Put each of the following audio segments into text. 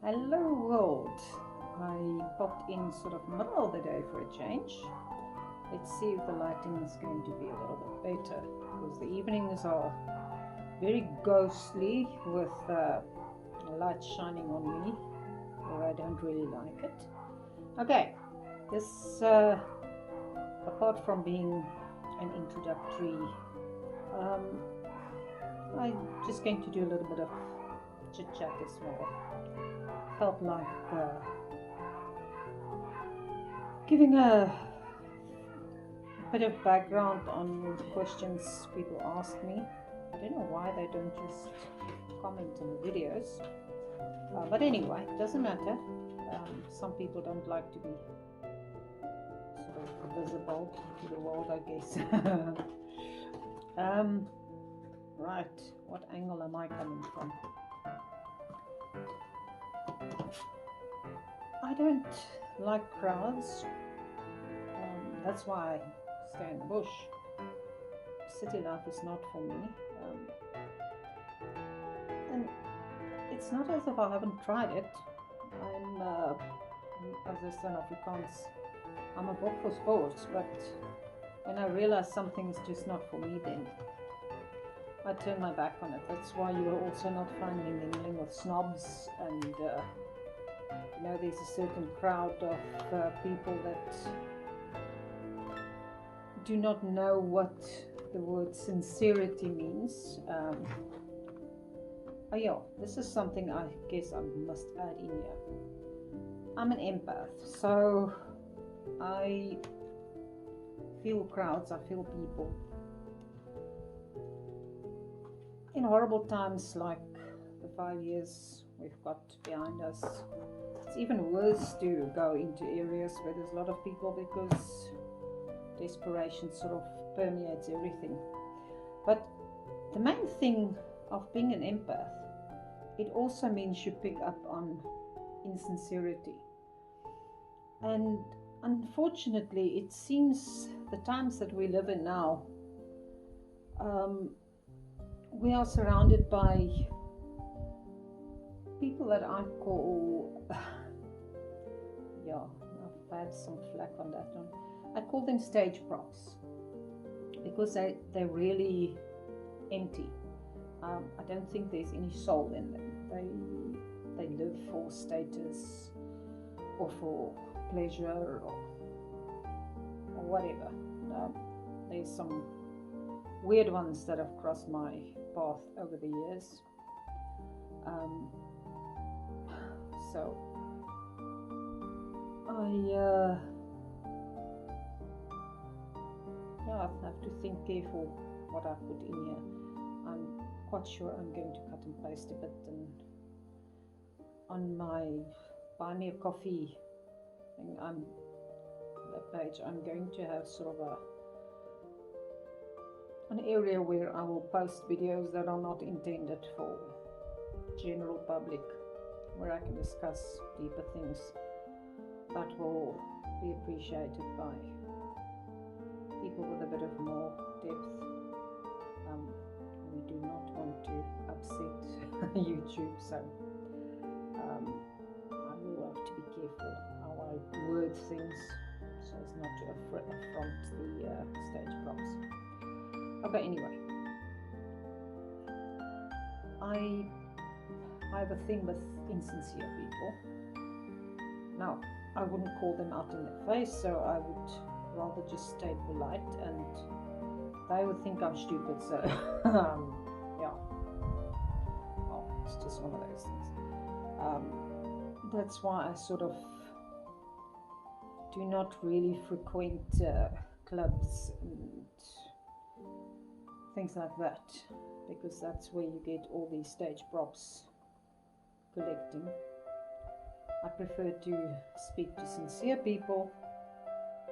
Hello world. I popped in sort of middle of the day for a change. Let's see if the lighting is going to be a little bit better, because the evenings are very ghostly with light shining on me, or I don't really like it. Okay, this apart from being an introductory, I'm just going to do a little bit of chit chat as well. Felt like giving a bit of background on questions people ask me. I don't know why they don't just comment in the videos, but anyway, it doesn't matter. Some people don't like to be sort of visible to the world, I guess. Right, what angle am I coming from? I don't like crowds. That's why I stay in the bush. City life is not for me. And it's not as if I haven't tried it. I'm, as I say in Afrikaans, I'm a book for sports, but when I realize something is just not for me, then I turn my back on it. That's why you will also not find me mingling with snobs, and you know, there's a certain crowd of people that do not know what the word sincerity means. Oh yeah, this is something I guess I must add in here. I'm an empath, so I feel crowds, I feel people. In horrible times like the 5 years we've got behind us, it's even worse to go into areas where there's a lot of people, because desperation sort of permeates everything. But the main thing of being an empath, it also means you pick up on insincerity. And unfortunately, it seems the times that we live in now, we are surrounded by people that I call, yeah, I've had some flack on that one. I call them stage props, because they're really empty. I don't think there's any soul in them. They live for status or for pleasure or whatever. There's some weird ones that have crossed my path over the years. So I have to think careful what I put in here. I'm quite sure I'm going to cut and paste a bit, and on my buy me a coffee thing, that page, I'm going to have sort of an area where I will post videos that are not intended for general public, where I can discuss deeper things that will be appreciated by people with a bit of more depth. We do not want to upset YouTube, so I will have to be careful how I word things so as not to affront the stage props. Okay, anyway, I have a thing with insincere people. Now, I wouldn't call them out in the face, so I would rather just stay polite, and they would think I'm stupid, so yeah, well, it's just one of those things. That's why I sort of do not really frequent clubs and things like that, because that's where you get all these stage props collecting. I prefer to speak to sincere people,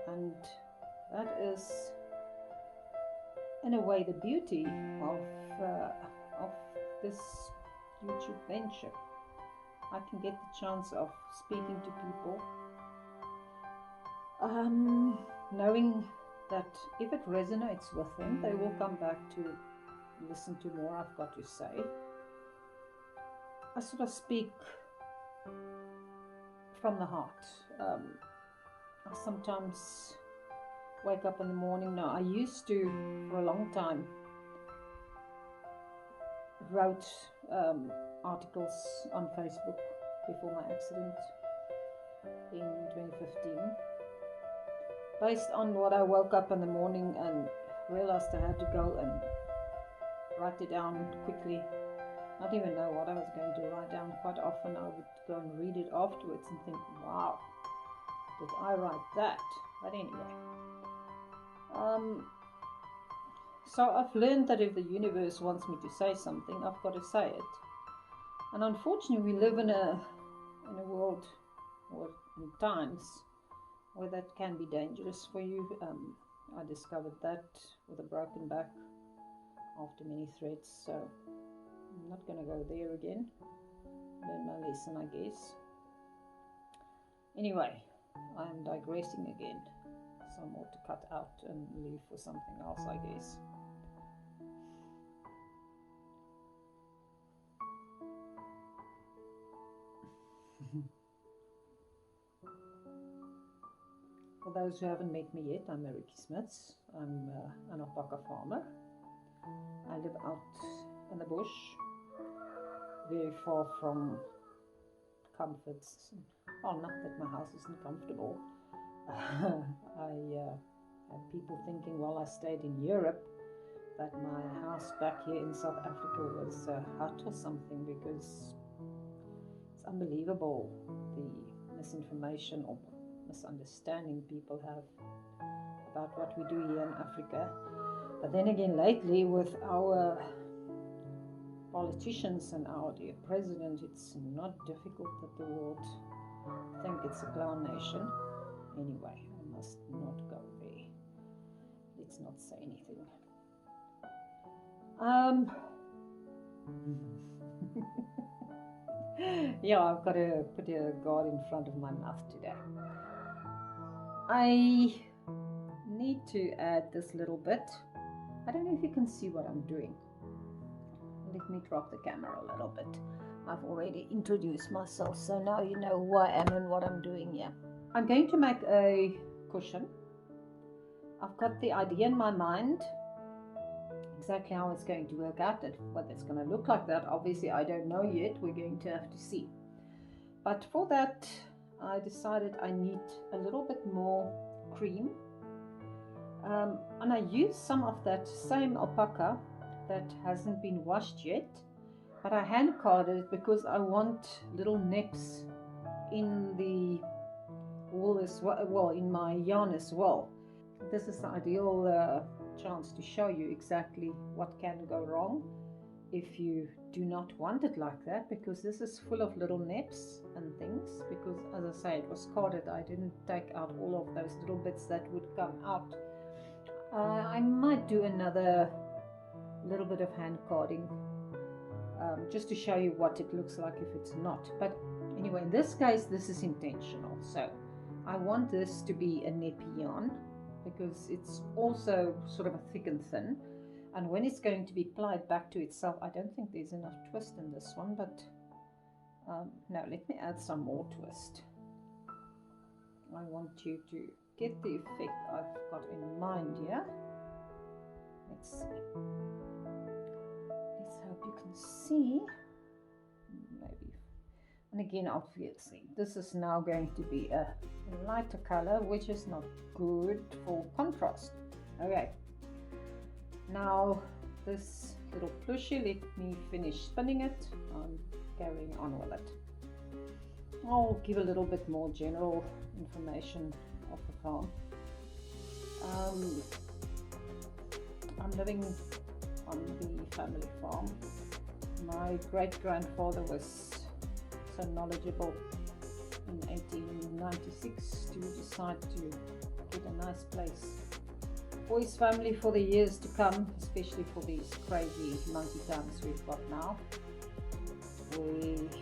and that is in a way the beauty of this YouTube venture. I can get the chance of speaking to people, knowing that if it resonates with them, they will come back to listen to more I've got to say. I sort of speak from the heart. I sometimes wake up in the morning. Now, I used to, for a long time, wrote articles on Facebook before my accident in 2015, based on what I woke up in the morning and realized I had to go and write it down quickly. I didn't even know what I was going to write down. Quite often I would go and read it afterwards and think, wow, did I write that? But anyway, so I've learned that if the universe wants me to say something, I've got to say it. And unfortunately, we live in a world or in times where that can be dangerous for you. I discovered that with a broken back after many threats, so I'm not going to go there again. Learn my lesson, I guess. Anyway, I'm digressing again. Some more to cut out and leave for something else, I guess. For those who haven't met me yet, I'm Ricky Smits. I'm an alpaca farmer. I live out in the bush, very far from comforts. Well, not that my house isn't comfortable. I have people thinking while I stayed in Europe that my house back here in South Africa was a hut or something, because it's unbelievable the misinformation or misunderstanding people have about what we do here in Africa. But then again, lately with our politicians and our dear president, it's not difficult that the world think it's a clown nation. Anyway, I must not go there. Let's not say anything. Yeah, I've got to put a guard in front of my mouth today. I need to add this little bit. I don't know if you can see what I'm doing. Let me drop the camera a little bit. I've already introduced myself, so now you know who I am and what I'm doing here. I'm going to make a cushion. I've got the idea in my mind, exactly how it's going to work out, and what it's going to look like. That obviously I don't know yet. We're going to have to see. But for that, I decided I need a little bit more cream. And I used some of that same alpaca that hasn't been washed yet, but I hand carded it because I want little nips in the wool as well, in my yarn as well. This is the ideal chance to show you exactly what can go wrong if you do not want it like that, because this is full of little nips and things. Because as I say, it was carded, I didn't take out all of those little bits that would come out. I might do another little bit of hand carding just to show you what it looks like if it's not. But anyway, in this case, this is intentional. So I want this to be a nappy yarn because it's also sort of a thick and thin. And when it's going to be plied back to itself, I don't think there's enough twist in this one, but no, let me add some more twist. I want you to get the effect I've got in mind here. Let's see. Let's hope you can see. Maybe. And again, obviously, this is now going to be a lighter color, which is not good for contrast. Okay. Now, this little plushie, let me finish spinning it. I'm carrying on with it. I'll give a little bit more general information of the farm. I'm living on the family farm. My great-grandfather was so knowledgeable in 1896 to decide to get a nice place for his family for the years to come, especially for these crazy monkey times we've got now, where it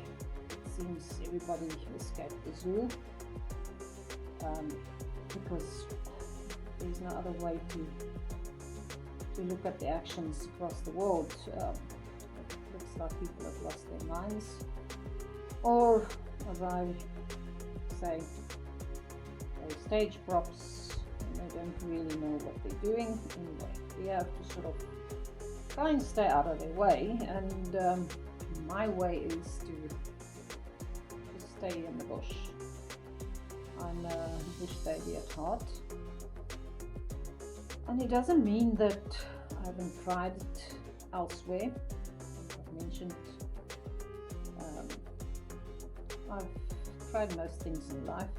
seems everybody escaped the zoo, because there's no other way to look at the actions across the world. It looks like people have lost their minds, or as I say, those stage props, they don't really know what they're doing. Anyway, we have to sort of try and stay out of their way, and my way is to just stay in the bush. I'm a bush baby at heart, and it doesn't mean that I haven't tried it elsewhere. I've mentioned I've tried most things in life.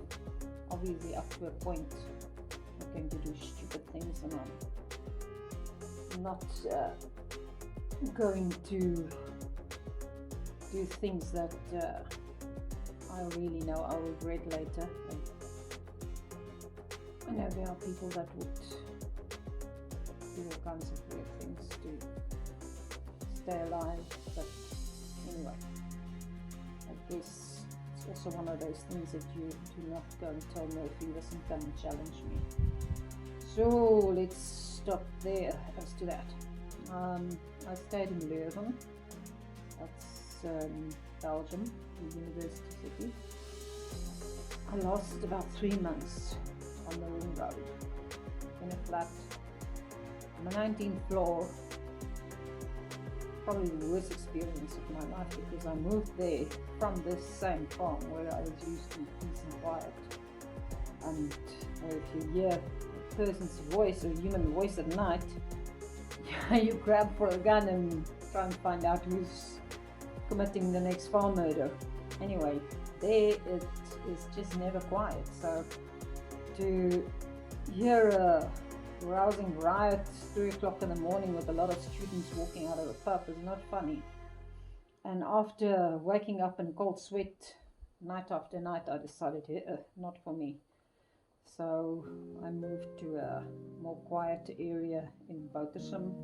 Obviously, up to a point, I'm going to do stupid things, and I'm not going to do things that I really know I'll regret later. And I know there are people that would do all kinds of weird things to stay alive, but anyway, I guess it's also one of those things that you do not go and tell Murphy, listen, come and challenge me. So let's stop there as to that. I stayed in Leuven, that's Belgium, the university city. I lost about 3 months on the ring road in a flat on the 19th floor. Probably the worst experience of my life, because I moved there from this same farm where I was used to peace and quiet, and if you hear a person's voice or human voice at night, you grab for a gun and try and find out who's committing the next farm murder. Anyway, there it is just never quiet, so to hear a rousing riot 3 o'clock in the morning with a lot of students walking out of a pub is not funny. And after waking up in cold sweat night after night, I decided not for me. So I moved to a more quiet area in Botersum,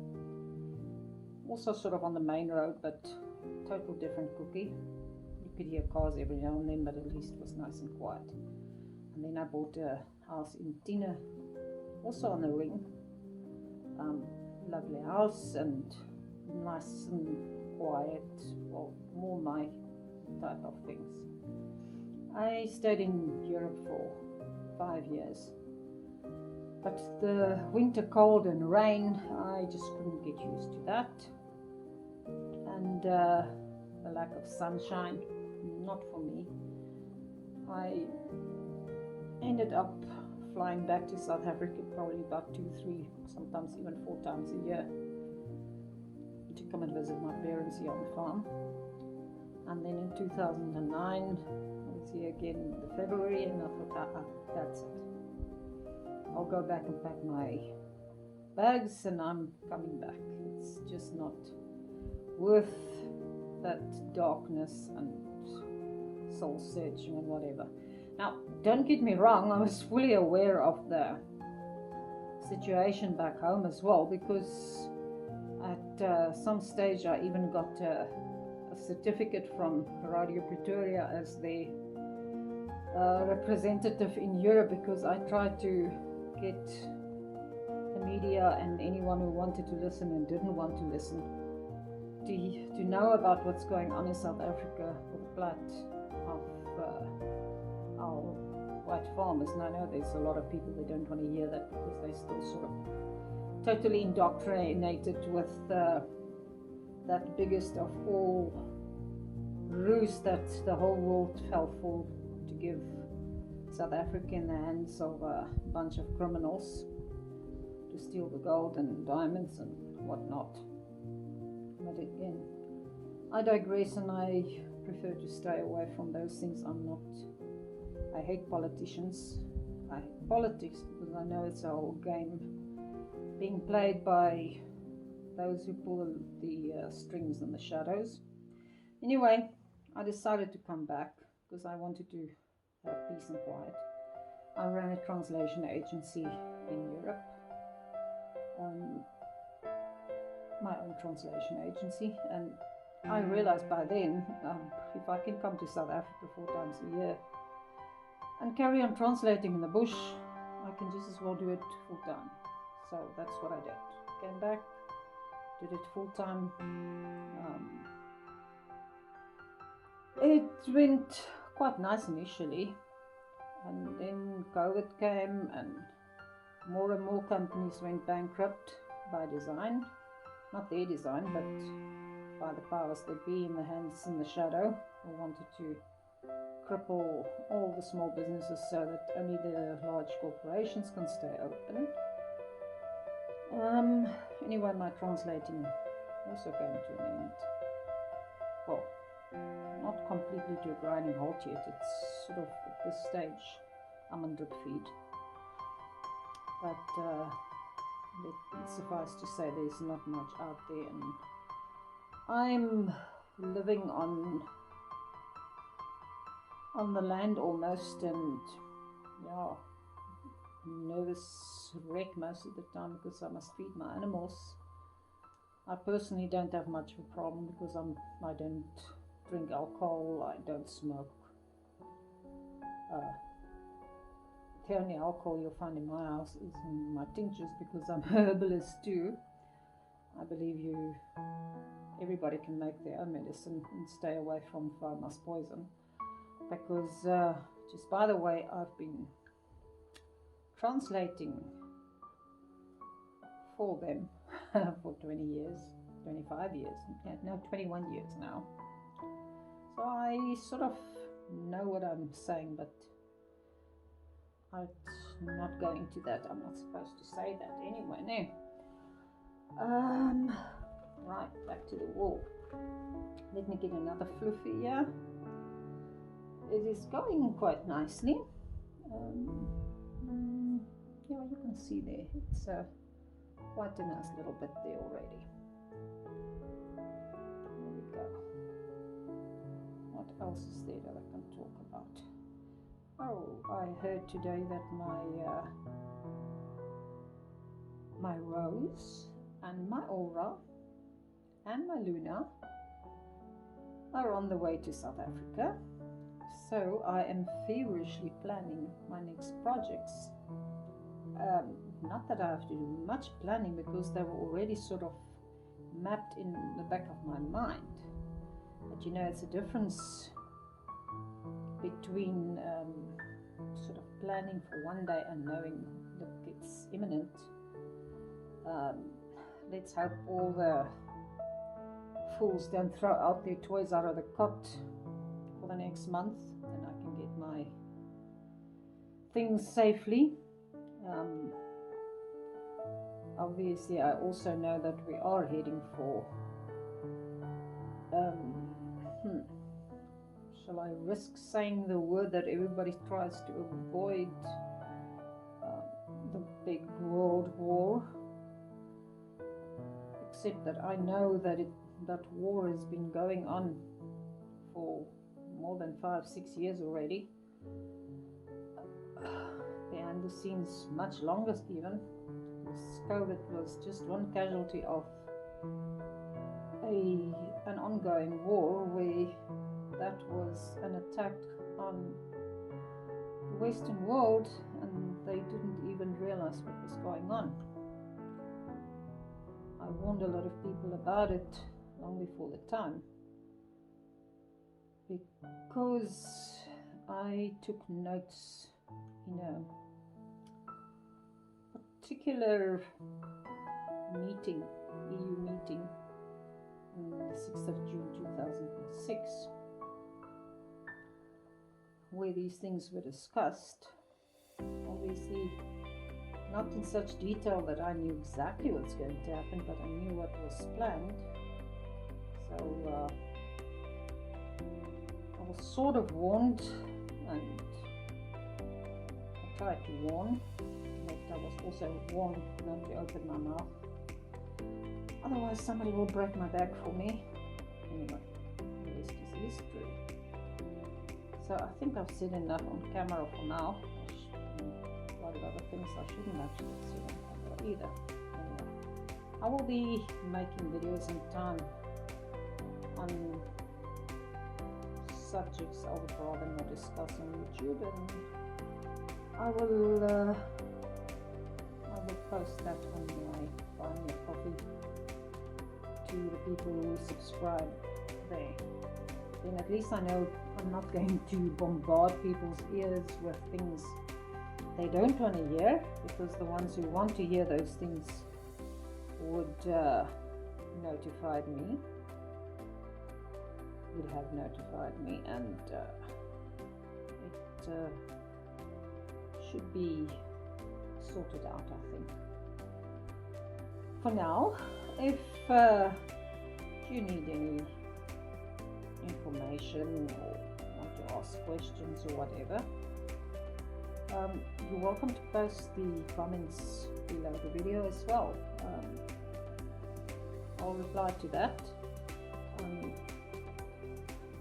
also sort of on the main road, but total different cookie. You could hear cars every now and then, but at least it was nice and quiet. And then I bought a house in Tiene, also on the ring. Lovely house and nice and quiet, well, more my type of things. I stayed in Europe for 5 years, but the winter cold and rain, I just couldn't get used to that, and the lack of sunshine, not for me. I ended up flying back to South Africa probably about 2, 3, sometimes even 4 times a year to come and visit my parents here on the farm. And then in 2009 I was here again in February, and I thought, that's it. I'll go back and pack my bags and I'm coming back. It's just not worth that darkness and soul searching and whatever. Now, don't get me wrong, I was fully aware of the situation back home as well, because at some stage I even got a certificate from Radio Pretoria as their representative in Europe, because I tried to get the media and anyone who wanted to listen and didn't want to listen to know about what's going on in South Africa with the plight of our white farmers. And I know there's a lot of people that don't want to hear that, because they're still sort of totally indoctrinated with that biggest of all ruse that the whole world fell for, to give South Africa in the hands of a bunch of criminals to steal the gold and diamonds and whatnot. But again, I digress, and I prefer to stay away from those things. I hate politicians. I hate politics, because I know it's a whole game being played by those who pull the strings in the shadows. Anyway, I decided to come back because I wanted to have peace and quiet. I ran a translation agency in Europe, my own translation agency, and I realized by then, if I can come to South Africa 4 times a year and carry on translating in the bush, I can just as well do it full time. So that's what I did. Came back, did it full time. It went quite nice initially, and then COVID came and more companies went bankrupt by design, not their design, but by the powers that be in the hands in the shadow, who wanted to cripple all the small businesses so that only the large corporations can stay open. Anyway, my translating also came to an end. Well, not completely to a grinding halt yet. It's sort of at this stage I'm on drip feed. But let suffice to say there's not much out there, and I'm living on the land almost, and yeah, nervous wreck most of the time because I must feed my animals. I personally don't have much of a problem because I don't drink alcohol, I don't smoke. The only alcohol you'll find in my house is in my tinctures because I'm a herbalist too. I believe everybody can make their own medicine and stay away from farmer's poison. Because, just by the way, I've been translating for them for 20 years, 25 years, no, 21 years now. So I sort of know what I'm saying, but I'm not going to that. I'm not supposed to say that anyway, no. Right, back to the wool. Let me get another fluffy here. It is going quite nicely. Yeah, you can see there. It's quite a nice little bit there already. There we go. What else is there that I can talk about? Oh, I heard today that my Rose and my Aura and my Luna are on the way to South Africa. So I am feverishly planning my next projects. Not that I have to do much planning because they were already sort of mapped in the back of my mind. But you know, it's a difference between sort of planning for one day and knowing, look, it's imminent. Let's hope all the fools don't throw out their toys out of the cot for the next month, and I can get my things safely. Obviously, I also know that we are heading for shall I risk saying the word that everybody tries to avoid, the big world war? Except that I know that that war has been going on for more than 5-6 years already. Behind the scenes much longer even. This COVID was just one casualty of an ongoing war where that was an attack on the Western world and they didn't even realize what was going on. I warned a lot of people about it long before the time because I took notes in a particular meeting, EU meeting, on the 6th of June 2006, where these things were discussed. Obviously, not in such detail that I knew exactly what's going to happen, but I knew what was planned. So I was sort of warned, and I tried to warn, but I was also warned not to open my mouth. Otherwise somebody will break my back for me. Anyway, the rest is history. So I think I've said enough on camera for now. A lot of other things I shouldn't actually say on camera either. Anyway, I will be making videos in time on subjects I would rather not discuss on YouTube, and I will post that on my Buy Me a Coffee to the people who subscribe there. then at least I know I'm not going to bombard people's ears with things they don't want to hear, because the ones who want to hear those things would notified me, would have notified me, and it should be sorted out, I think. For now, if you need any information or want to ask questions or whatever, you're welcome to post the comments below the video as well. I'll reply to that.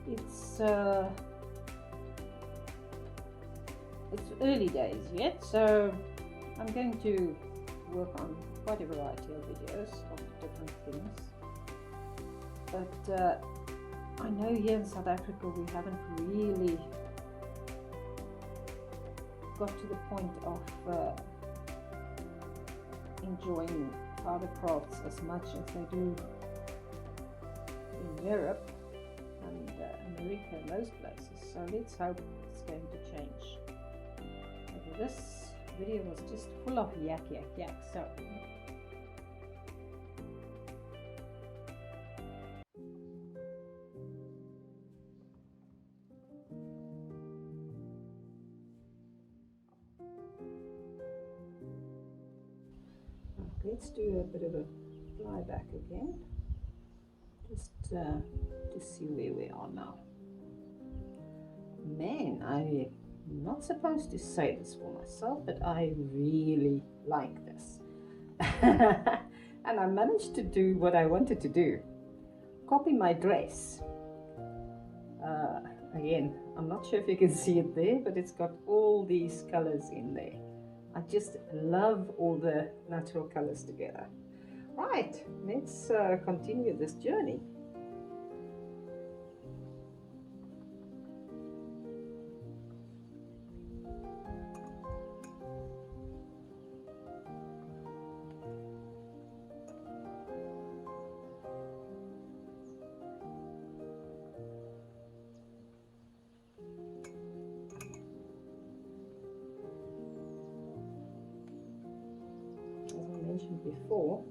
It's early days yet, so I'm going to work on quite a variety of videos of different things. But I know here in South Africa we haven't really got to the point of enjoying fibre crafts as much as they do in Europe and America and those places. So let's hope it's going to change. Okay, this video was just full of yak, so let's do a bit of a fly back again, just to see where we are now. Man, I'm not supposed to say this for myself, but I really like this. And I managed to do what I wanted to do, copy my dress. Again, I'm not sure if you can see it there, but it's got all these colors in there. I just love all the natural colors together. Right, let's continue this journey. Before,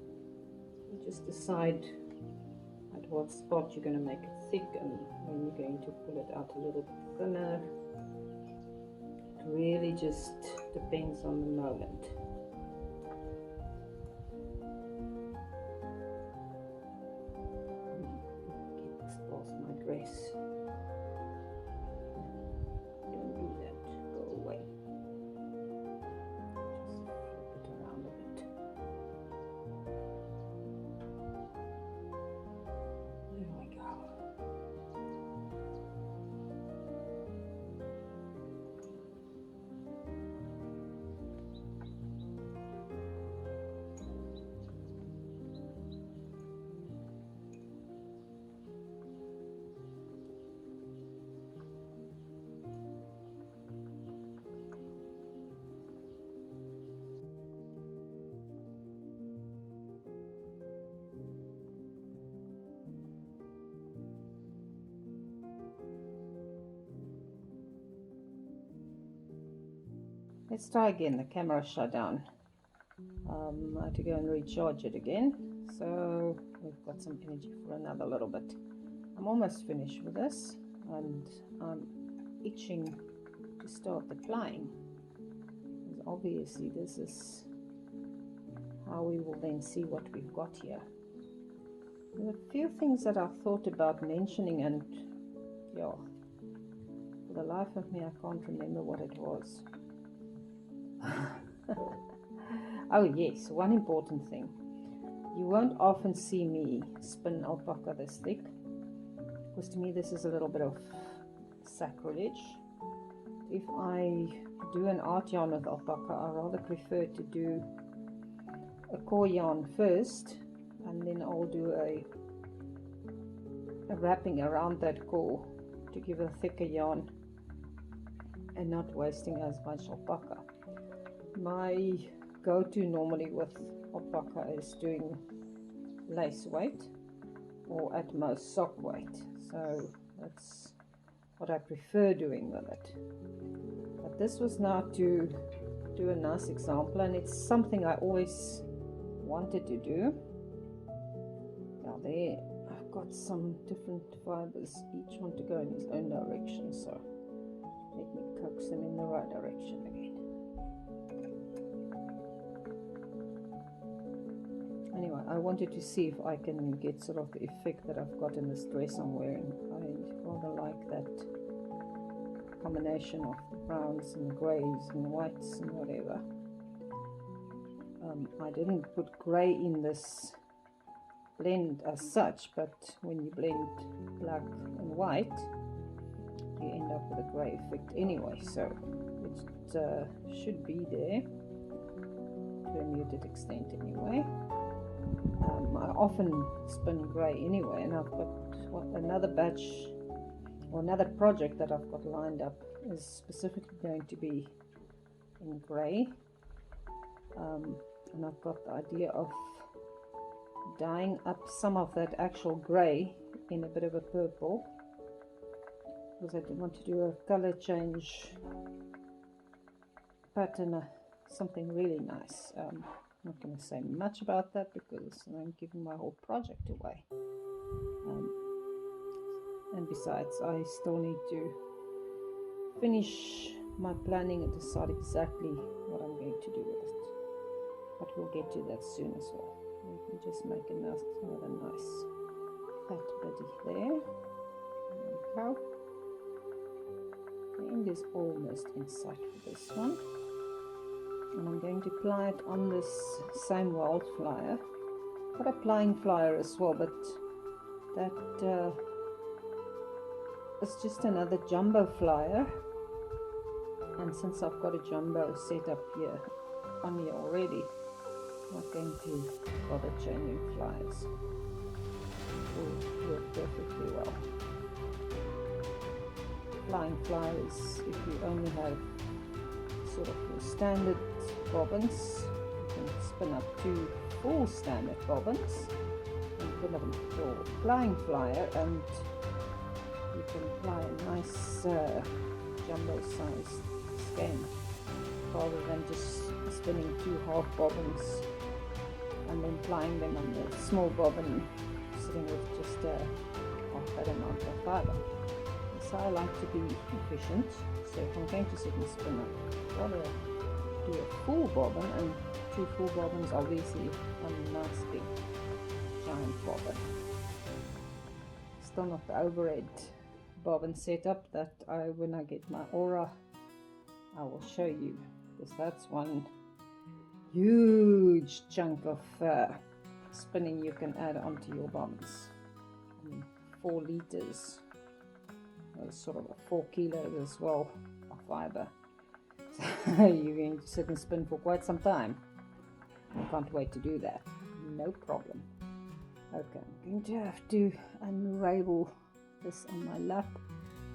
you just decide at what spot you're going to make it thick and when you're going to pull it out a little bit thinner. It really just depends on the moment. Get this past my dress. Don't do that. Go away. Just flip it around a bit. Let's try again. The camera shut down. I had to go and recharge it again. So we've got some energy for another little bit. I'm almost finished with this and I'm itching to start the plying. Because obviously this is how we will then see what we've got here. There are a few things that I've thought about mentioning, and yeah, for the life of me I can't remember what it was. Oh yes, one important thing. You won't often see me spin alpaca this thick, because to me this is a little bit of sacrilege. If I do an art yarn with alpaca, I rather prefer to do a core yarn first, and then I'll do a wrapping around that core to give a thicker yarn and not wasting as much alpaca. My go-to normally with alpaca is doing lace weight or at most sock weight. So That's what I prefer doing with it. But this was now to do a nice example, and it's something I always wanted to do. Now there I've got some different fibers, each one to go in his own direction, so let me coax them in the right direction again. Anyway, I wanted to see if I can get sort of the effect that I've got in this dress I'm wearing. I rather like that combination of the browns and greys and whites and whatever. I didn't put grey in this blend as such, but when you blend black and white, you end up with a grey effect anyway, so it should be there to a muted extent anyway. I often spin grey anyway, and I've got another batch or another project that I've got lined up is specifically going to be in grey, and I've got the idea of dyeing up some of that actual grey in a bit of a purple, because I did want to do a color change pattern, something really nice. I'm not going to say much about that because I'm giving my whole project away. And besides, I still need to finish my planning and decide exactly what I'm going to do with it. But we'll get to that soon as well. We can just make another nice fat body there. There we go. The end is almost in sight for this one. And I'm going to ply it on this same wildflower. Got a plying flyer as well, but that it's just another jumbo flyer, and since I've got a jumbo set up here on here already, I'm not going to bother changing flyers. It will work perfectly well. Flying flyers, if you only have sort of your standard bobbins, you can spin up 2 full standard bobbins and put them your flying flyer, and you can apply a nice jumbo sized skein rather than just spinning 2 half bobbins and then plying them on the small bobbin, sitting with just half that amount of fiber. So I like to be efficient, so if I'm going to sit and spin, I'd rather do a full bobbin, and 2 full bobbins obviously on a nice big giant bobbin. Still not the overhead bobbin setup that when I get my aura I will show you, because that's one huge chunk of spinning you can add onto your bobbins. 4 liters, sort of 4 kilos as well of fiber. So you're going to sit and spin for quite some time. I can't wait to do that. No problem. Okay, I'm going to have to unravel this on my lap,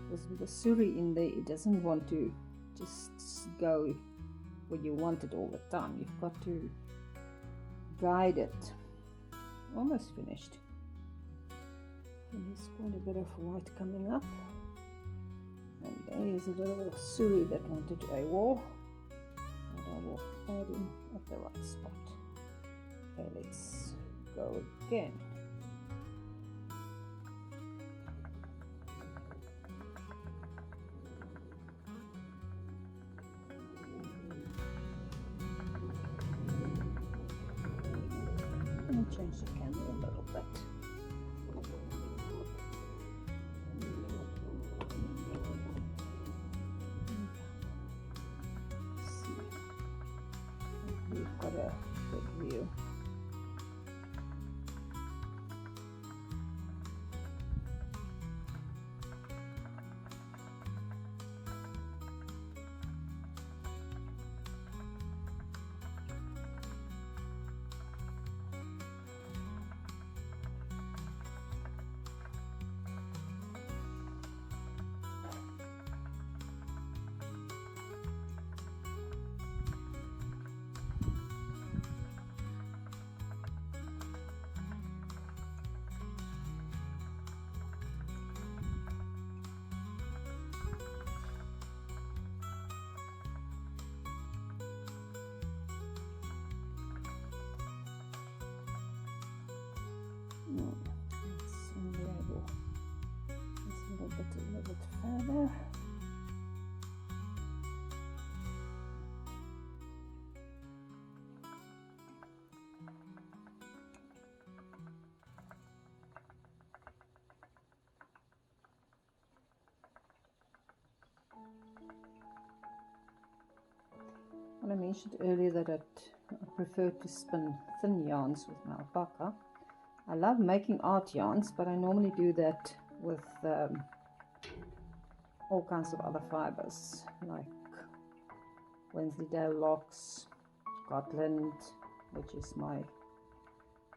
because with the Suri in there, it doesn't want to just go where you want it all the time. You've got to guide it. Almost finished. And there's quite a bit of white coming up. And there's a little Suri that wanted a wall, and I will add in at the right spot. Okay, let's go again. Let me change the camera a little bit. We've got a good view. mentioned earlier that I prefer to spin thin yarns with my alpaca. I love making art yarns, but I normally do that with all kinds of other fibers, like Wensleydale locks, Gotland, which is my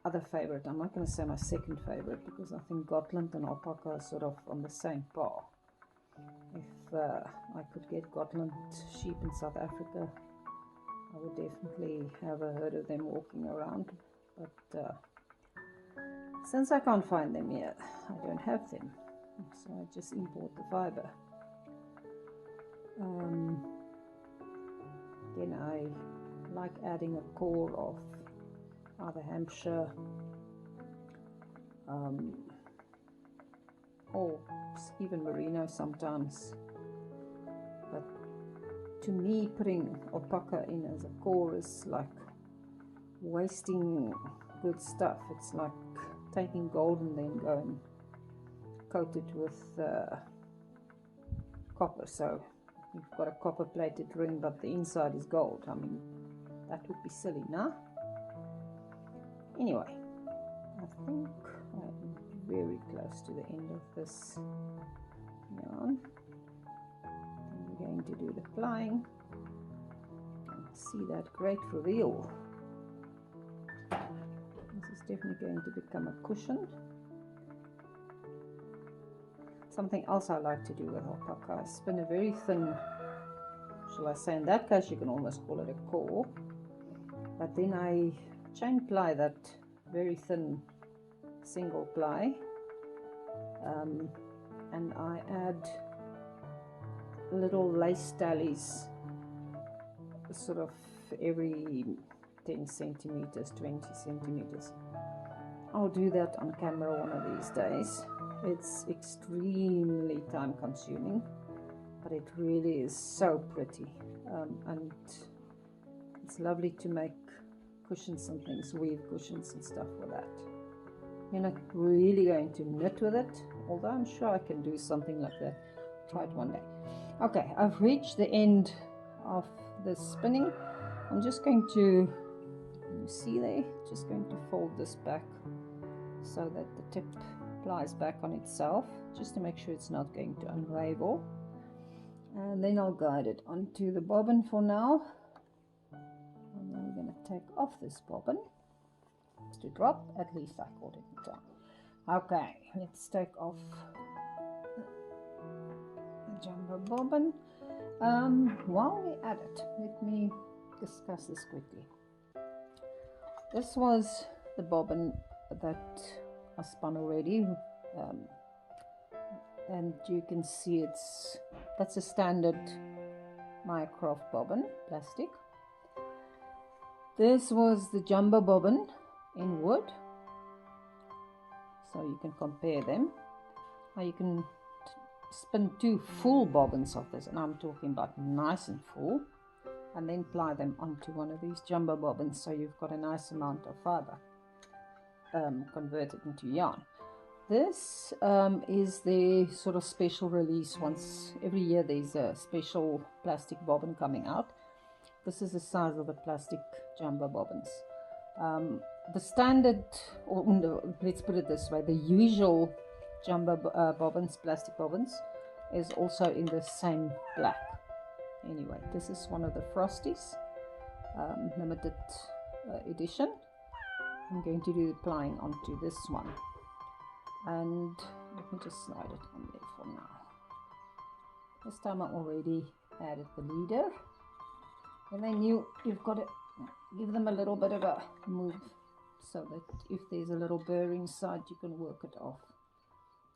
other favorite. I'm not going to say my second favorite, because I think Gotland and alpaca are sort of on the same par. If I could get Gotland sheep in South Africa, I would definitely have a herd of them walking around, but since I can't find them here, I don't have them, so I just import the fiber. Then I like adding a core of either Hampshire or even merino sometimes, but to me putting alpaca in as a core is like wasting good stuff. It's like taking gold and then go and coat it with copper. So you've got a copper plated ring but the inside is gold. I mean, that would be silly, no? Anyway, I think I'm very close to the end of this yarn. And we're going to do the plying and see that great reveal. This is definitely going to become a cushion. Something else I like to do with alpaca is spin a very thin, shall I say, in that case you can almost call it a core, but then I chain ply that very thin single ply, and I add little lace tallies sort of every 10 centimeters, 20 centimeters. I'll do that on camera one of these days. It's extremely time consuming, but it really is so pretty, and it's lovely to make cushions and things, weave cushions and stuff with that. You're not really going to knit with it, although I'm sure I can do something like that. Try it one day. Okay, I've reached the end of the spinning. I'm just going to, you see there, just going to fold this back so that the tip plies back on itself, just to make sure it's not going to unravel. And then I'll guide it onto the bobbin for now. And then we're going to take off this bobbin to drop, at least I caught it in time. Okay, let's take off the jumbo bobbin. While we're at it, let me discuss this quickly. This was the bobbin that I spun already, and you can see that's a standard Majacraft bobbin, plastic. This was the jumbo bobbin in wood, so you can compare them. Or you can spin 2 full bobbins of this, and I'm talking about nice and full, and then ply them onto one of these jumbo bobbins, so you've got a nice amount of fiber converted into yarn. This is the sort of special release. Once every year there's a special plastic bobbin coming out. This is the size of the plastic jumbo bobbins. The standard, or no, let's put it this way, the usual jumbo bobbins, plastic bobbins, is also in the same black. Anyway, this is one of the Frosties, limited edition. I'm going to do the plying onto this one, and let me just slide it on there for now. This time I already added the leader, and then you've got to give them a little bit of a move, so that if there's a little burr inside, you can work it off.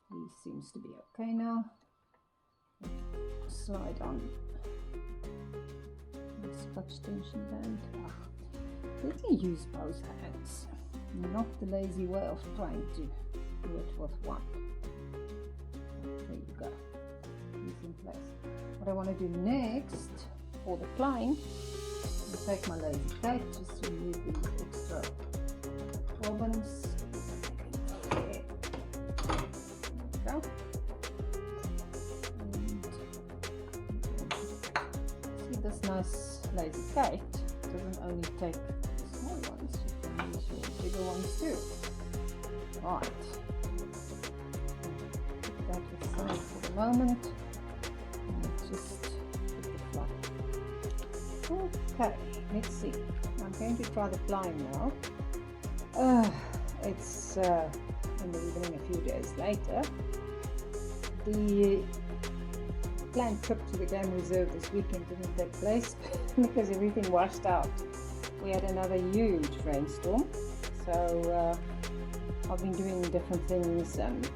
He seems to be okay now. Slide on the Scotch tension band. Let me use both hands, not the lazy way of trying to do it with one. There you go. It's in place. What I want to do next for the plying, I'll take my lazy tape, just remove the extra bobbins. There we go. And see this nice lazy kite. doesn't only take the small ones, you can use your bigger ones too. Right. Put that aside for the moment. And just put the fly. Okay, let's see. I'm going to try the flying now. It's in the evening a few days later. The planned trip to the game reserve this weekend didn't take place because everything washed out. We had another huge rainstorm, so I've been doing different things, and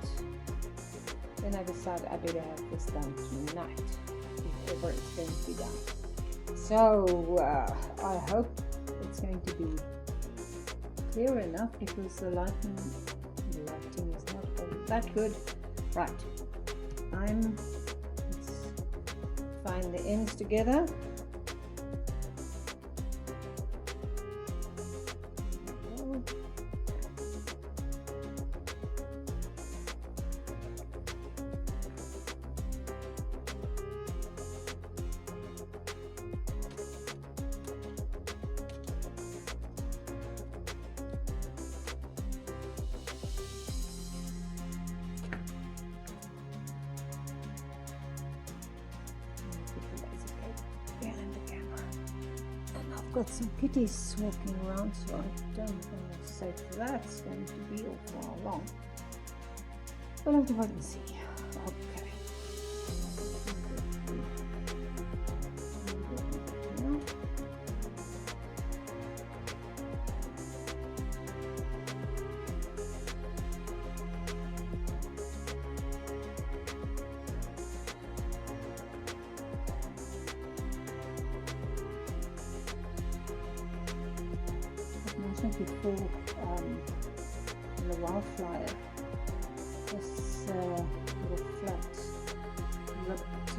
then I decided I better have this done tonight if ever it's going to be done. So I hope it's going to be clear enough because the lighting is not all that good. Right, let's find the ends together. Got some kitties walking around, so I don't think it's safe that's going to be all for how long. We'll have to wait and see. Okay. Before in the wildflower, this little flat ripped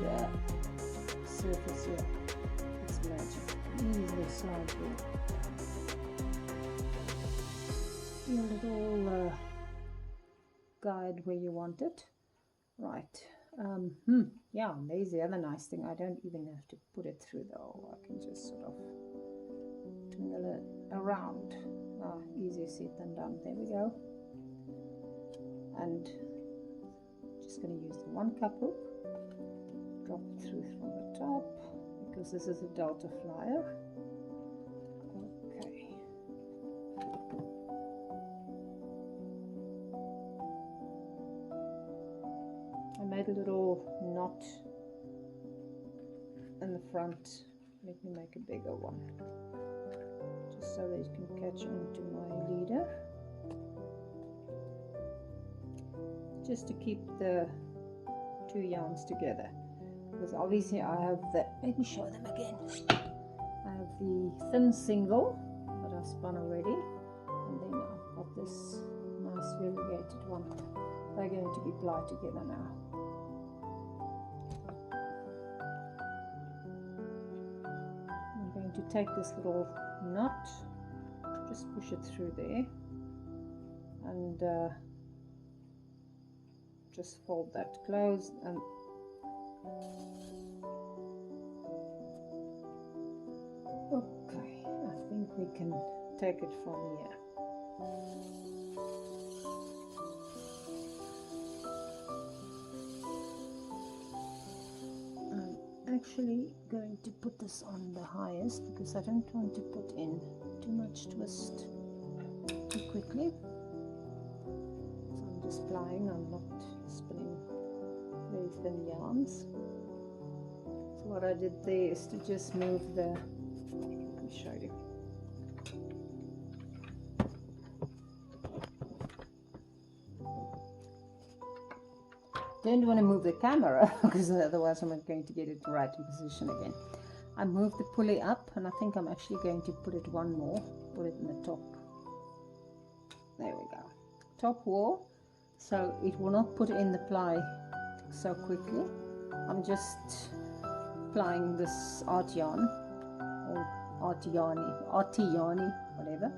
surface here, it's magic, easily slide through. Your little guide where you want it. Right, yeah, there's the other nice thing, I don't even have to put it through though, I can just sort of twingle it around. Easier said than done. There we go. And just going to use the one cup hook, drop it through from the top because this is a delta flyer. Okay. I made a little knot in the front. Let me make a bigger one, just so that it can catch onto my leader, just to keep the two yarns together, because obviously I have let me show them again. I have the thin single that I spun already, and then I've got this nice variegated one. They're going to be plied together now. To take this little knot, just push it through there and just fold that closed, and okay, I think we can take it from here. Actually going to put this on the highest because I don't want to put in too much twist too quickly. So I'm just plying, I'm not spinning very thin yarns. So what I did there is to just move the, let me show you. Don't want to move the camera because otherwise I'm not going to get it right in position again. I moved the pulley up, and I think I'm actually going to put it one more, put it in the top. There we go. Top wall, so it will not put in the ply so quickly. I'm just plying this art yarn or artiani, whatever.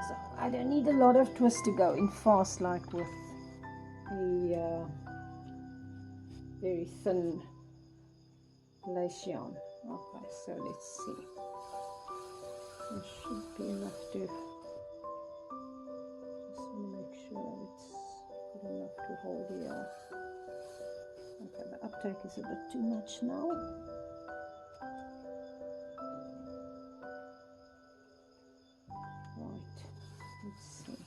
So I don't need a lot of twist to go in fast like with the very thin lace yarn. Okay, so let's see. It should be enough to just want to make sure that it's good enough to hold here. Okay, the uptake is a bit too much now. Right, let's see.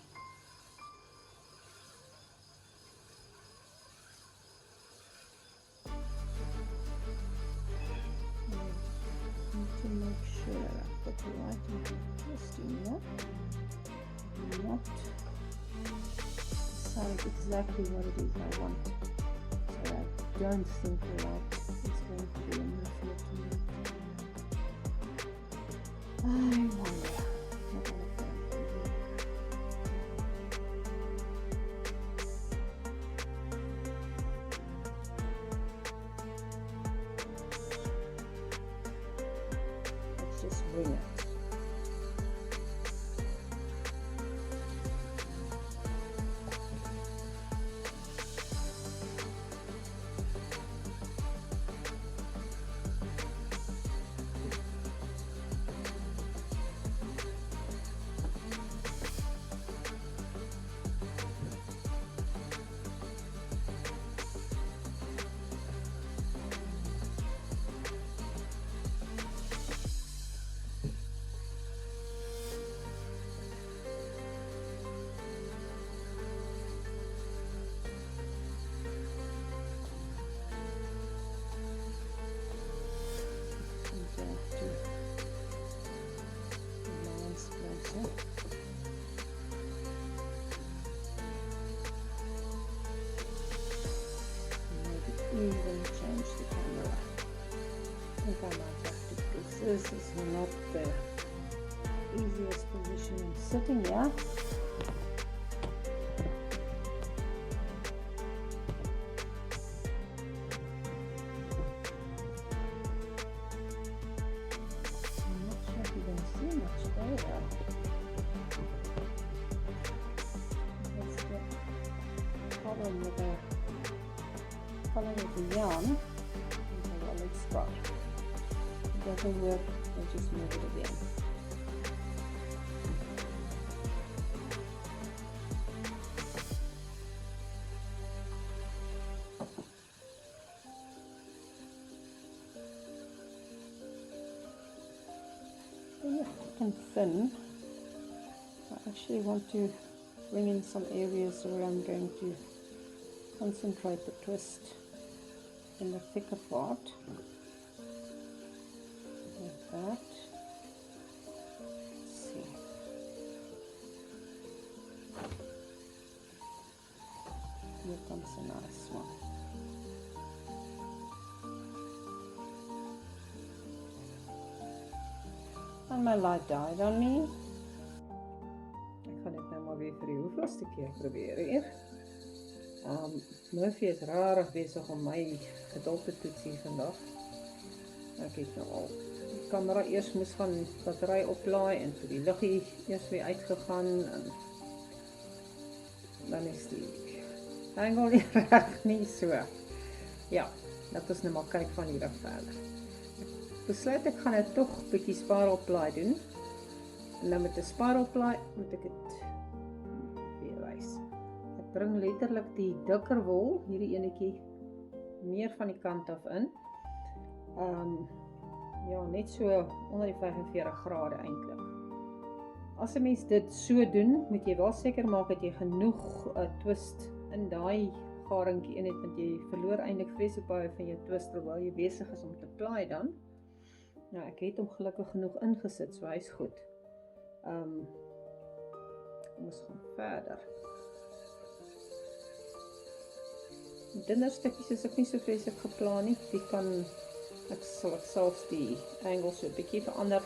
Need to make sure that I've got the right twist in here. Not decide exactly what it is I want. So I don't think the right is going to be enough here to me. I wonder what I can do. Let's just bring it. Even change the camera. I think I might have to, because this is not the easiest position in sitting here. I'm not sure if you can see much there. That's the problem with the color of the yarn. Okay, well, let's try. If it doesn't work, I'll just move it again. Thick and thin. I actually want to bring in some areas where I'm going to concentrate the twist in the thicker part, like that. Let's see. Here comes a nice one. And my light died on me. Ek gaan dit nou maar weer vir die hoeveelste keer probeer hier. Murphy is rarig bezig om my geduld te toets hier vandag. Ek het nou al die kamera eers moes gaan battery oplaai en vir die liggie eers weer uitgegaan en dan is die angle nie reg nie so. Ja, dat ons nou maar kyk van hier af verder. Ek besluit ek gaan nou toch 'n bietjie sparelplaai doen. En nou met 'n sparelplaai moet ek dit weer wys. Ek bring letterlik die dikker wol, hierdie enetjie, meer van die kant af in. Ja, net so onder die 45 grade eintlik. As 'n mens dit so doen, moet jy wel seker maak dat jy genoeg twist in daai garingkie in het, want jy verloor eintlik vreeslik baie van jou twist terwyl jy besig is om te plaai dan. Nou, ek het hom gelukkig genoeg ingesit, so hy's goed. Ons gaan verder. Die dunner stukkies is ek nie so vreeslik geplan nie. Die kan, ek sal selfs die angle so 'n bietjie verander.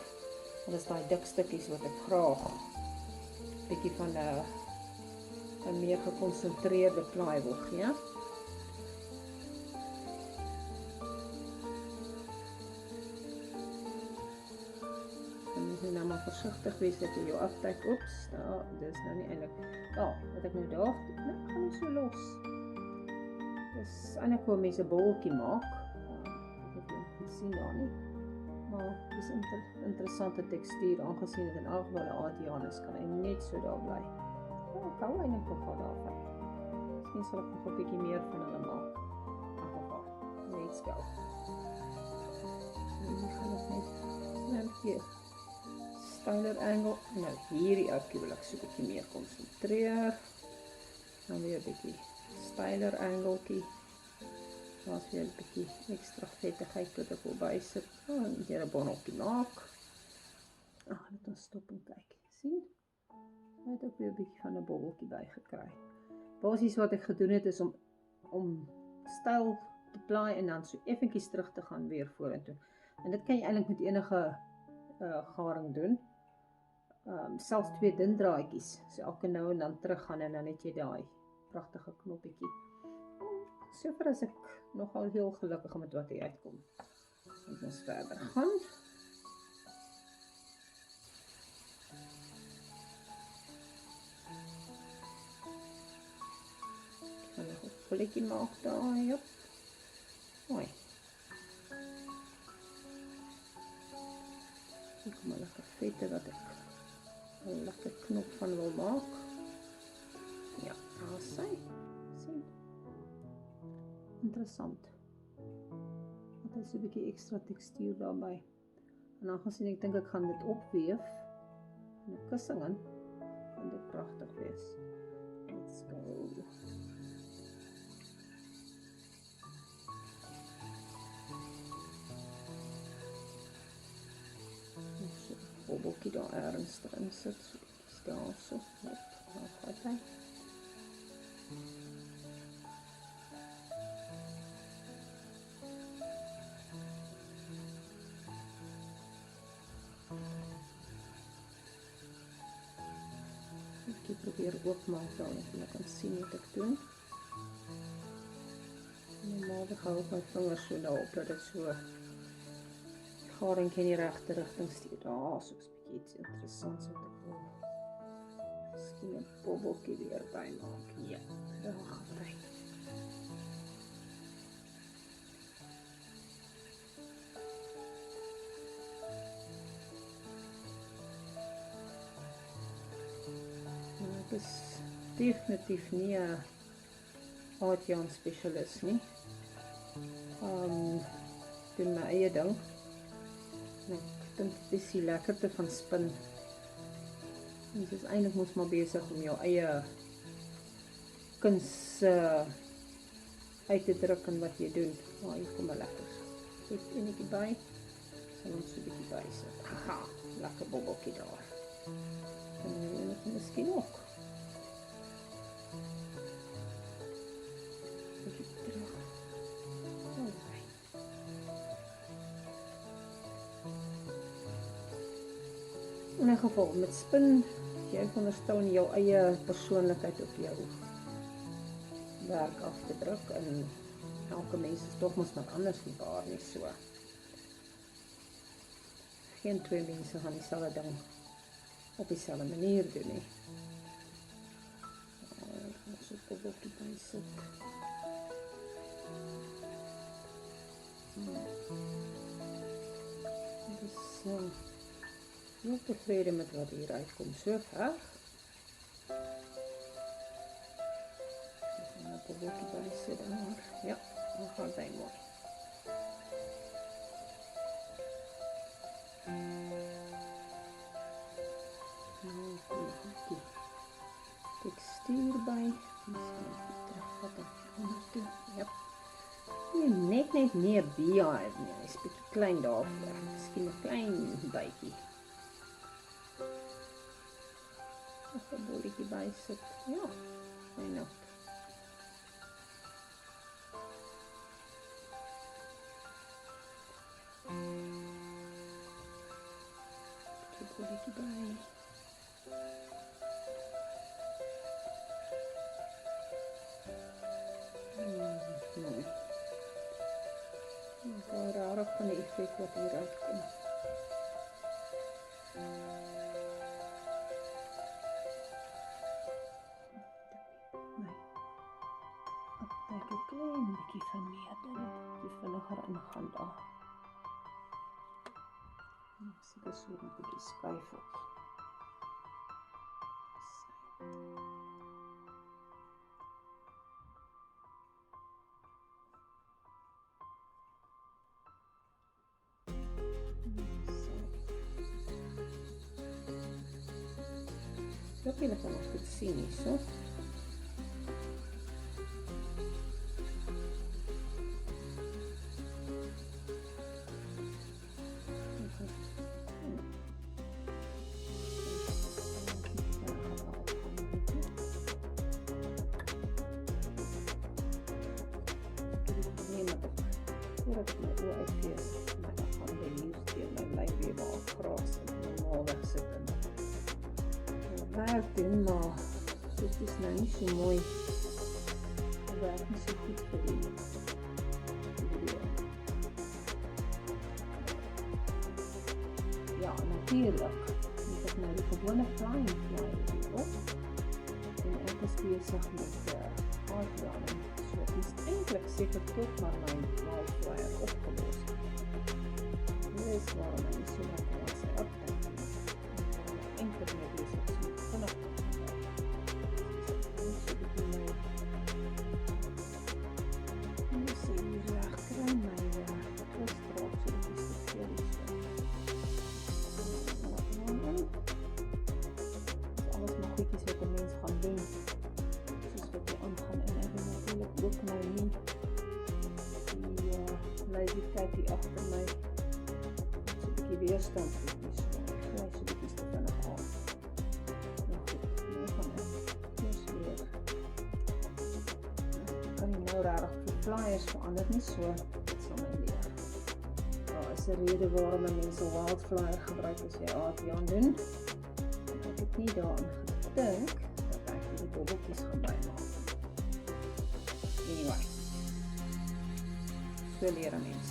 En dis daai dik stukkies wat ek graag 'n bietjie van 'n meer gekonsentreerde plaai wil gee. Nou maar versigtig wees dat jy jou aftrek. Oeps, dis nou nie eintlik. Wat ek nou daar doen, nou gaan ons so los. Dis eintlik hoe mense 'n bolletjie maak. Ek het hom gesien daar nie. Maar het is interessante tekstuur, aangesien dit in elk geval 'n ATN is, kan hy net so daar bly. Ek hou eintlik nogal daarvan. Miskien sal ek nog 'n bietjie meer van hulle maak. In elk geval, let's go. Hier gaan ek net sneltjie styler angle. Nou hierdie ouetjie wil ek so 'n bietjie meer konsentreer. Dan weer 'n bietjie styler angle-tjie. Daar's weer 'n bietjie ekstra vettigheid wat ek wil bysit. En hier 'n bonneltjie maak. Laat ons stop en kyk. Sien? Ek het ook weer 'n bietjie van 'n bobbeltjie bygekry. Basies wat ek gedoen het is om styl te plaai en dan so effentjies terug te gaan weer vorentoe. En dit kan jy eintlik met enige garing doen. Selfs 2 dun draadjies. So elke nou en dan teruggaan en dan het jy daai pragtige knoppietjie. Sover is ek nogal heel gelukkig met wat hier uitkom. Ons moet verder gaan. Ek gaan nog 'n volletjie maak daar, jop. Mooi. Ek kom maar lekker vette wat ek 'n lekker knop van wil maak. Ja, daar is sy. Sien? Interessant. Dit is 'n bietjie ekstra tekstuur daarbij. En aangesien ek dink ek gaan dit opweef in 'n kussing in, gaan dit pragtig wees. Let's go. So 'n bobbeltjie daar ergens erin sit, so iets daar so. Daar gaat hy. Ek probeer oopmaak daar, dat jy kan sien wat ek doen. Normaal hou ek my vingers so daarop, dat dit so garingkie in die regte rigting stuur. Daar, so is 'n bietjie iets interessants wat ek wil. Miskien 'n bobbeltjie weer bymaak. Ja, daar gaan hy. Ek is definitief nie 'n ATN spesialis nie. Doen my eie ding. Ek dink dit is die lekkerte van spin. Dit is eintlik mos maar besig om jou eie kuns uit te druk in wat jy doen. Maar hier kom 'n lekker vet enetjie by. Sal ons so 'n bietjie bysit. Haha, lekker bobbeltjie daar. En hier miskien ook. In 'n geval, met spin, jy veronderstel jou eie persoonlikheid op jou werk af te druk, en elke mens is toch mos maar anders nie waar nie, so. Geen 2 mense gaan dieselfde ding op dieselfde manier doen nie. Ek gaan so 'n bobbeltjie bysit. Dus, heel tevreden met wat hier uitkomt, zo ver. Even een bobbeltje bij zitten, maar ja, dan gaat hij mooi. Nou, die textuur bij. Misschien even terugvatten ondertoe. Ja. Net meer beehive nie. Hy's bietjie klein daarvoor. Miskien 'n klein bytjie. Nog 'n bolletjie bysit. Ja, why not? Bietjie bolletjie by. Rarig van die effect wat hier uitkom. Ek een klein bietjie vermeerder, bietjie vinniger ingaan daar. Seker so 'n bietjie skuif op. Ek hoop julle kan ons goed sien hierso. Voordat ek my oë uitkees, maar dan gaan die nieuws deur my lyf weer waar gras en normaal wegsit en werk doen, maar dit is nou nie so mooi. Het werk nie so goed vir die video. Ja, natuurlijk moet ek nou die gewone flying fly op en ek is bezig met aardbladen. So het is eindelijk seker tot maar my flyer opgelos. Dit is waarom ek nie so lekker aan sy update doen. Eindelijk mee bezig is met vinnig so hier kry my postdraad so die stukje alles maar goedjies wat 'n mens gaan doen soos wat jy aangaan en ek wil natuurlijk ook nou nie die lazy-tyd hier agter my so 'n bietjie weerstand het nie, so ek gly so 'n bietjie te vinnig af. Nou goed, nou gaan ek eers weer ek kan nie nou rarig die flyers verander nie, so dit sal my leer. Daar is 'n rede waarom mense 'n wildflyer gebruik as jy aardbaan doen. Ek het nie daaraan gedink dat ek die bobbeltjies gaan bymaak. Anyway, so leer 'n mens.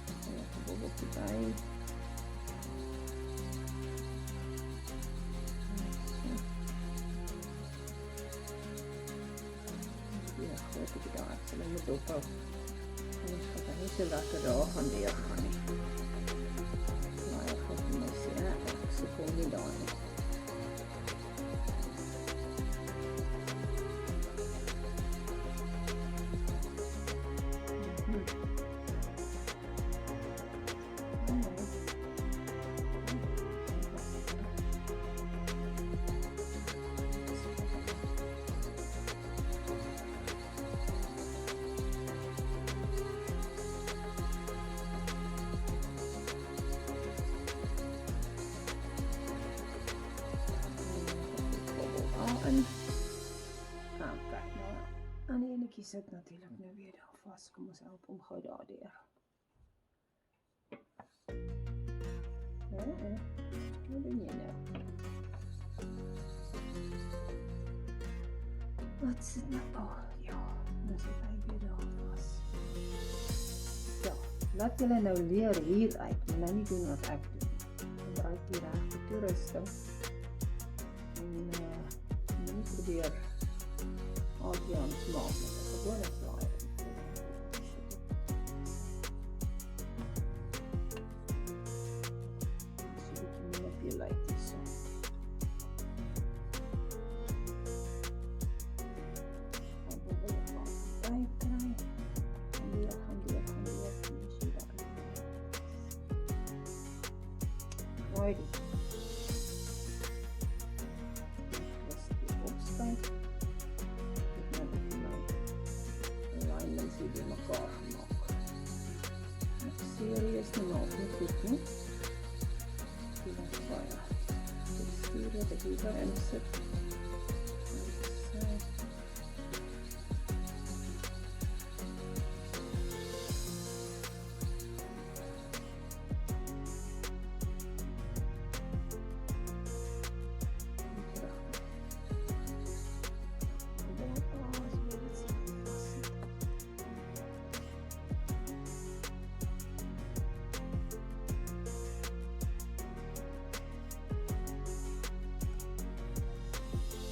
Ek het 'n bobbeltjie by. Ja, groot ek daar, ek sal moet ophou. Anders gaat hy nie so lekker daar gaan deur gaan nie. Maar ek gaan vir my sê, ek sukkel nie daar nie. Die sit natuurlijk nou weer daar vast. Kom ons help om gou daardeur. Wat doen jy nou? Wat sit nou? Oh ja, nou sit hy weer daar vast. Ja, laat julle nou leer hieruit. Nou nie doen wat ek doen. Gebruik die regte toerusting. En nie probeer aardbaan maak. Gewone flyer. So 'n bietjie manipulate hierso. Dan wil ek maar uitkry. En weer gaan deur. Right. Opspuit. Die bij elkaar gemaakt. Ek serieus nie maak nie goed nie. Die was baie. Ek stuur dat ek hier daarin sit.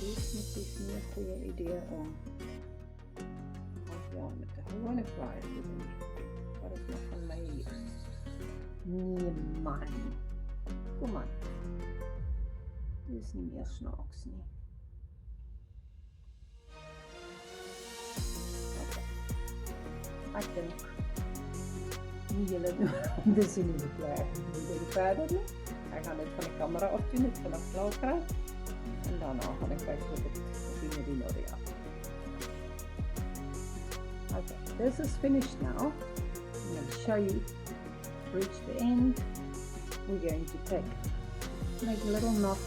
Definitief nie 'n goeie idee om met 'n gewone flyer te doen. Maar dit mag van my hier. Nee man, kom aan. Dis nie meer snaaks nie. Okay. Ek dink nie julle doen om te sien hoe dit werk. Dit verder nie. Ek gaan dit van die kamera af doen, dit vanaf klaar kry. En daarna gaan ek kyk of dit op die nodig af. Okay, this is finished now. I'm going to show you, reach the end. We're going to make a little knot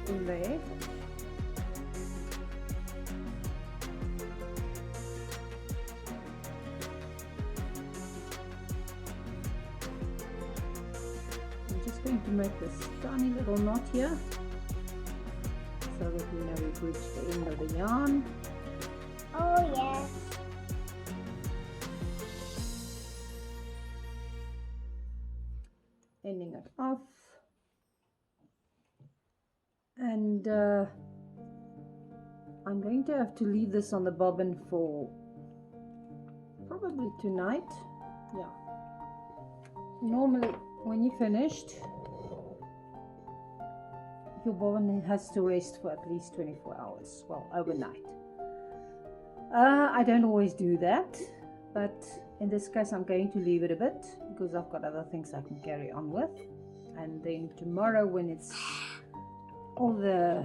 in there. I'm just going to make this tiny little knot here so that we know we've reached the end of the yarn. Oh yes. Ending it off, and I'm going to have to leave this on the bobbin for probably tonight. Yeah, normally when you're finished your bobbin has to rest for at least 24 hours, well, overnight. I don't always do that, but in this case I'm going to leave it a bit because I've got other things I can carry on with. And then tomorrow, when it's all the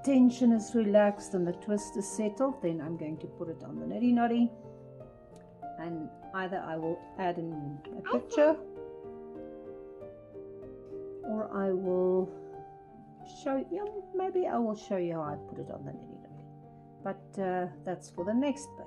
tension is relaxed and the twist is settled, then I'm going to put it on the niddy noddy, and either I will add in a picture or I will show you, maybe I will show you how I put it on the niddy noddy, but that's for the next bit.